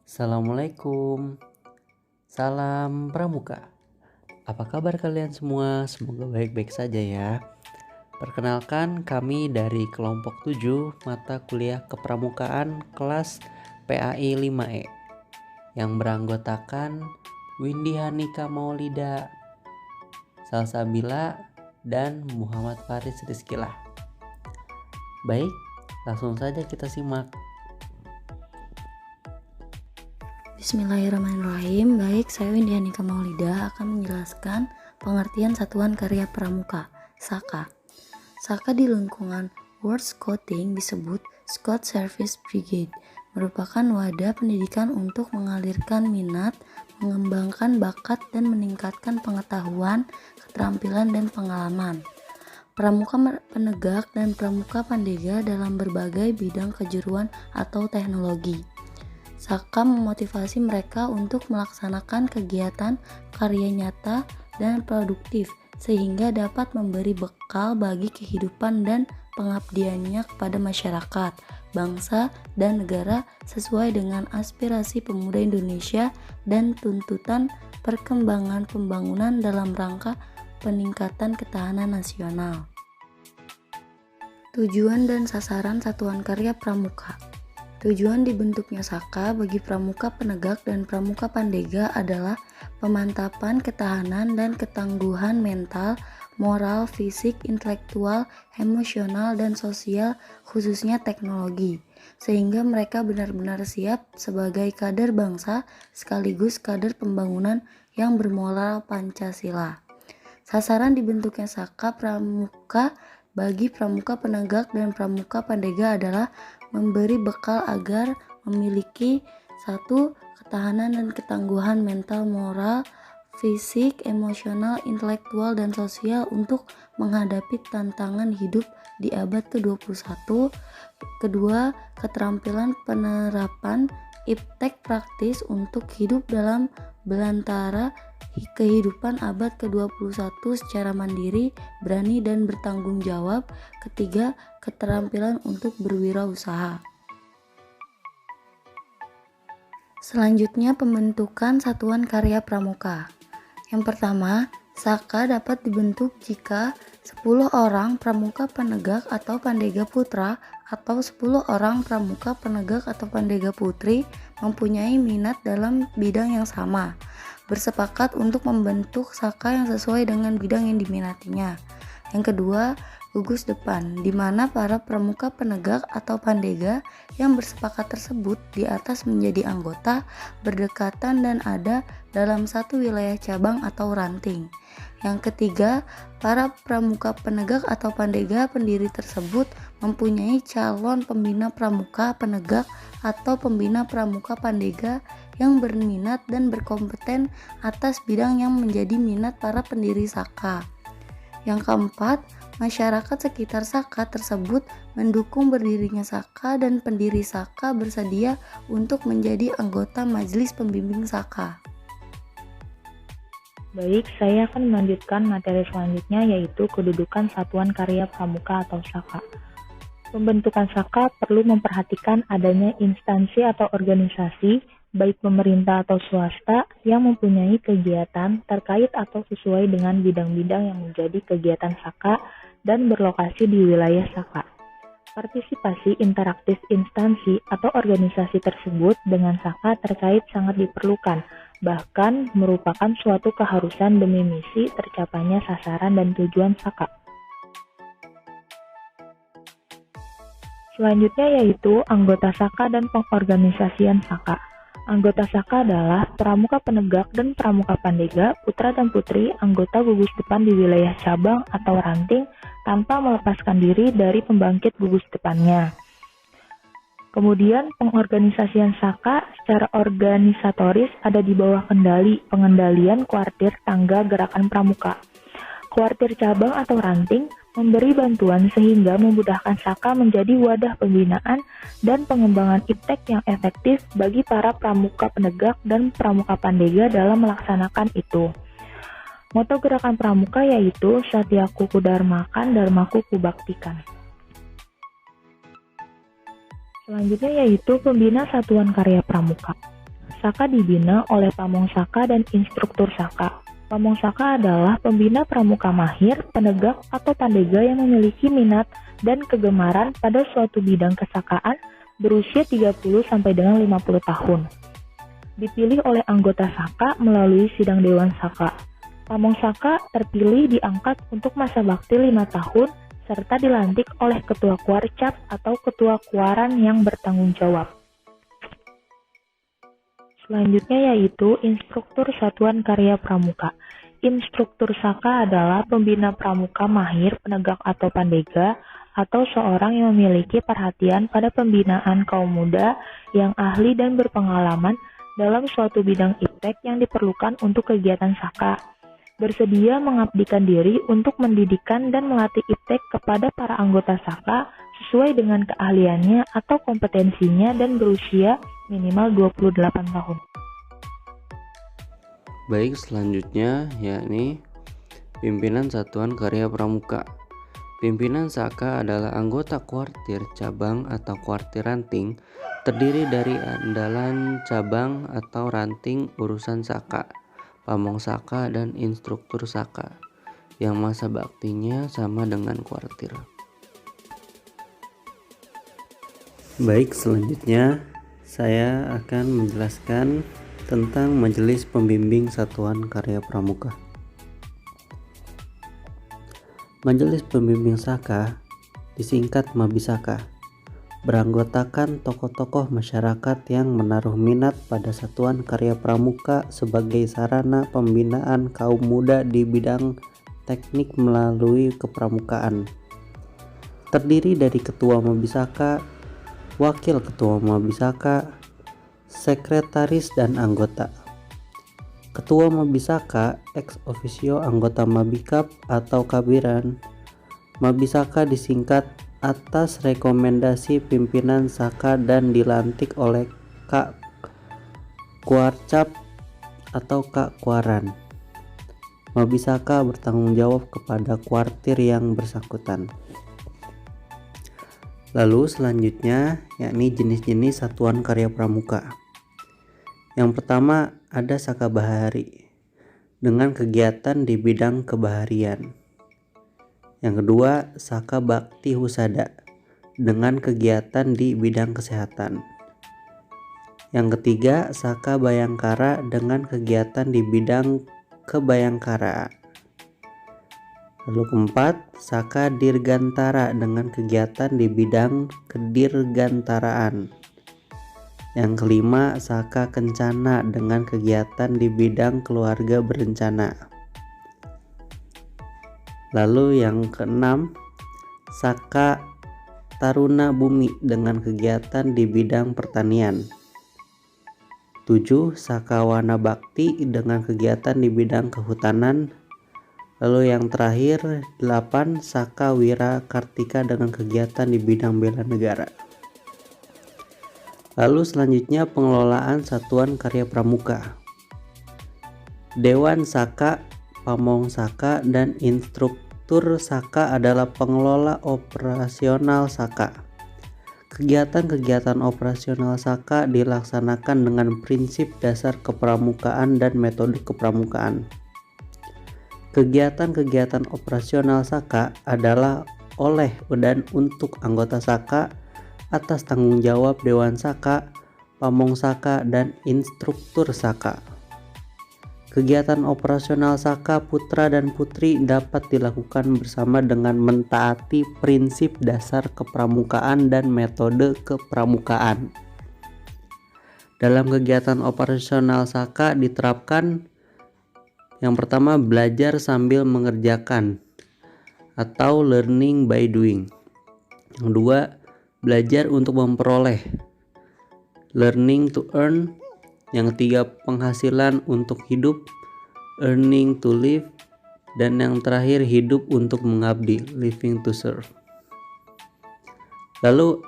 Assalamualaikum, salam pramuka. Apa kabar kalian semua? Semoga baik-baik saja ya. Perkenalkan, kami dari kelompok 7 mata kuliah kepramukaan kelas PAI 5E yang beranggotakan Windy Hanika Maulida, Salsabila, dan Muhammad Faris Rizkilah. Baik, langsung saja kita simak. Bismillahirrahmanirrahim. Baik, saya Windy Hanika Maulida akan menjelaskan pengertian Satuan Karya Pramuka, SAKA. SAKA di lingkungan World Scouting disebut Scout Service Brigade, merupakan wadah pendidikan untuk mengalirkan minat, mengembangkan bakat, dan meningkatkan pengetahuan, keterampilan, dan pengalaman. Pramuka penegak dan pramuka pandega dalam berbagai bidang kejuruan atau teknologi. SAKA memotivasi mereka untuk melaksanakan kegiatan karya nyata dan produktif sehingga dapat memberi bekal bagi kehidupan dan pengabdiannya kepada masyarakat, bangsa, dan negara sesuai dengan aspirasi pemuda Indonesia dan tuntutan perkembangan pembangunan dalam rangka peningkatan ketahanan nasional. Tujuan dan sasaran Satuan Karya Pramuka. Tujuan dibentuknya SAKA bagi pramuka penegak dan pramuka pandega adalah pemantapan ketahanan dan ketangguhan mental, moral, fisik, intelektual, emosional, dan sosial khususnya teknologi, sehingga mereka benar-benar siap sebagai kader bangsa sekaligus kader pembangunan yang bermoral Pancasila. Sasaran dibentuknya SAKA pramuka bagi pramuka penegak dan pramuka pandega adalah memberi bekal agar memiliki satu ketahanan dan ketangguhan mental, moral, fisik, emosional, intelektual, dan sosial untuk menghadapi tantangan hidup di abad ke-21. Kedua, keterampilan penerapan iptek praktis untuk hidup dalam belantara kehidupan abad ke-21 secara mandiri, berani, dan bertanggung jawab. Ketiga, keterampilan untuk berwirausaha. Selanjutnya, pembentukan Satuan Karya Pramuka. Yang pertama, SAKA dapat dibentuk jika 10 orang pramuka penegak atau pandega putra atau 10 orang pramuka penegak atau pandega putri mempunyai minat dalam bidang yang sama, bersepakat untuk membentuk SAKA yang sesuai dengan bidang yang diminatinya. Yang kedua, gugus depan, di mana para pramuka penegak atau pandega yang bersepakat tersebut di atas menjadi anggota, berdekatan, dan ada dalam satu wilayah cabang atau ranting. Yang ketiga, para pramuka penegak atau pandega pendiri tersebut mempunyai calon pembina pramuka penegak atau pembina pramuka pandega yang berminat dan berkompeten atas bidang yang menjadi minat para pendiri SAKA. Yang keempat, masyarakat sekitar SAKA tersebut mendukung berdirinya SAKA dan pendiri SAKA bersedia untuk menjadi anggota Majelis Pembimbing SAKA. Baik, saya akan melanjutkan materi selanjutnya yaitu kedudukan Satuan Karya Pramuka atau SAKA. Pembentukan SAKA perlu memperhatikan adanya instansi atau organisasi, baik pemerintah atau swasta, yang mempunyai kegiatan terkait atau sesuai dengan bidang-bidang yang menjadi kegiatan SAKA dan berlokasi di wilayah SAKA. Partisipasi interaktif instansi atau organisasi tersebut dengan SAKA terkait sangat diperlukan, bahkan merupakan suatu keharusan demi misi tercapainya sasaran dan tujuan SAKA. Selanjutnya yaitu anggota SAKA dan pengorganisasian SAKA. Anggota SAKA adalah pramuka penegak dan pramuka pandega, putra dan putri, anggota gugus depan di wilayah cabang atau ranting tanpa melepaskan diri dari pembangkit gugus depannya. Kemudian pengorganisasian SAKA secara organisatoris ada di bawah pengendalian kuartir tangga gerakan pramuka. Kuartir cabang atau ranting memberi bantuan sehingga memudahkan SAKA menjadi wadah pembinaan dan pengembangan iptek yang efektif bagi para pramuka penegak dan pramuka pandega dalam melaksanakan itu. Moto gerakan pramuka yaitu Satyaku Kudarmakan, Dharmaku Kubaktikan. Selanjutnya yaitu pembina Satuan Karya Pramuka. Saka dibina oleh Pamong Saka dan instruktur Saka. Pamong Saka adalah pembina pramuka mahir, penegak atau pandega yang memiliki minat dan kegemaran pada suatu bidang kesakaan berusia 30 sampai dengan 50 tahun. Dipilih oleh anggota Saka melalui sidang Dewan Saka. Pamong Saka terpilih diangkat untuk masa bakti 5 tahun serta dilantik oleh Ketua Kuarcap atau Ketua Kuaran yang bertanggung jawab. Selanjutnya yaitu instruktur Satuan Karya Pramuka. Instruktur Saka adalah pembina pramuka mahir, penegak atau pandega, atau seorang yang memiliki perhatian pada pembinaan kaum muda yang ahli dan berpengalaman dalam suatu bidang iptek yang diperlukan untuk kegiatan Saka. Bersedia mengabdikan diri untuk mendidikan dan melatih iptek kepada para anggota Saka sesuai dengan keahliannya atau kompetensinya dan berusia minimal 28 tahun. Baik, selanjutnya yakni pimpinan Satuan Karya Pramuka. Pimpinan Saka adalah anggota kuartir, cabang atau kuartir ranting, terdiri dari andalan cabang atau ranting urusan Saka, Pamong Saka dan instruktur Saka yang masa baktinya sama dengan kuartir. Baik, selanjutnya saya akan menjelaskan tentang Majelis Pembimbing Satuan Karya Pramuka. Majelis Pembimbing Saka, disingkat Mabisaka, beranggotakan tokoh-tokoh masyarakat yang menaruh minat pada Satuan Karya Pramuka sebagai sarana pembinaan kaum muda di bidang teknik melalui kepramukaan. Terdiri dari Ketua Mabisaka, Wakil Ketua Mabisaka, Sekretaris dan anggota. Ketua Mabisaka ex officio anggota Mabikap atau Kabiran. Mabisaka disingkat atas rekomendasi pimpinan Saka dan dilantik oleh Kak Kuarcap atau Kak Kuaran. Mabisaka bertanggung jawab kepada kuartir yang bersangkutan. Lalu selanjutnya yakni jenis-jenis Satuan Karya Pramuka. Yang pertama ada Saka Bahari dengan kegiatan di bidang kebaharian. Yang kedua Saka Bakti Husada dengan kegiatan di bidang kesehatan. Yang ketiga Saka Bayangkara dengan kegiatan di bidang kebayangkaraan. Lalu keempat, Saka Dirgantara dengan kegiatan di bidang kedirgantaraan. Yang kelima, Saka Kencana dengan kegiatan di bidang keluarga berencana. Lalu yang keenam, Saka Taruna Bumi dengan kegiatan di bidang pertanian. 7. Saka Wana Bakti dengan kegiatan di bidang kehutanan. Lalu yang terakhir 8 Saka Wira Kartika dengan kegiatan di bidang bela negara. Lalu selanjutnya pengelolaan Satuan Karya Pramuka. Dewan Saka, Pamong Saka dan instruktur Saka adalah pengelola operasional Saka. Kegiatan-kegiatan operasional Saka dilaksanakan dengan prinsip dasar kepramukaan dan metode kepramukaan. Kegiatan-kegiatan operasional Saka adalah oleh dan untuk anggota Saka atas tanggung jawab Dewan Saka, Pamong Saka, dan instruktur Saka. Kegiatan operasional Saka putra dan putri dapat dilakukan bersama dengan mentaati prinsip dasar kepramukaan dan metode kepramukaan. Dalam kegiatan operasional Saka diterapkan yang pertama belajar sambil mengerjakan atau learning by doing. Yang kedua belajar untuk memperoleh, learning to earn. Yang ketiga penghasilan untuk hidup, earning to live. Dan yang terakhir hidup untuk mengabdi, living to serve. Lalu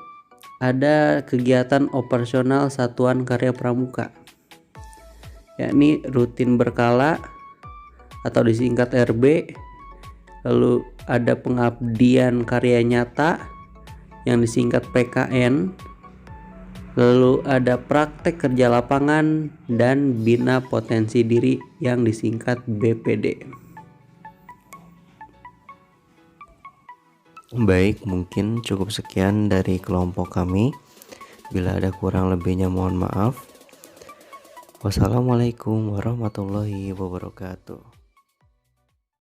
ada kegiatan operasional Satuan Karya Pramuka, yakni rutin berkala atau disingkat RB. Lalu ada pengabdian karya nyata yang disingkat PKN. Lalu ada praktek kerja lapangan dan bina potensi diri yang disingkat BPD. Baik, mungkin cukup sekian dari kelompok kami. Bila ada kurang lebihnya mohon maaf. Wassalamualaikum warahmatullahi wabarakatuh.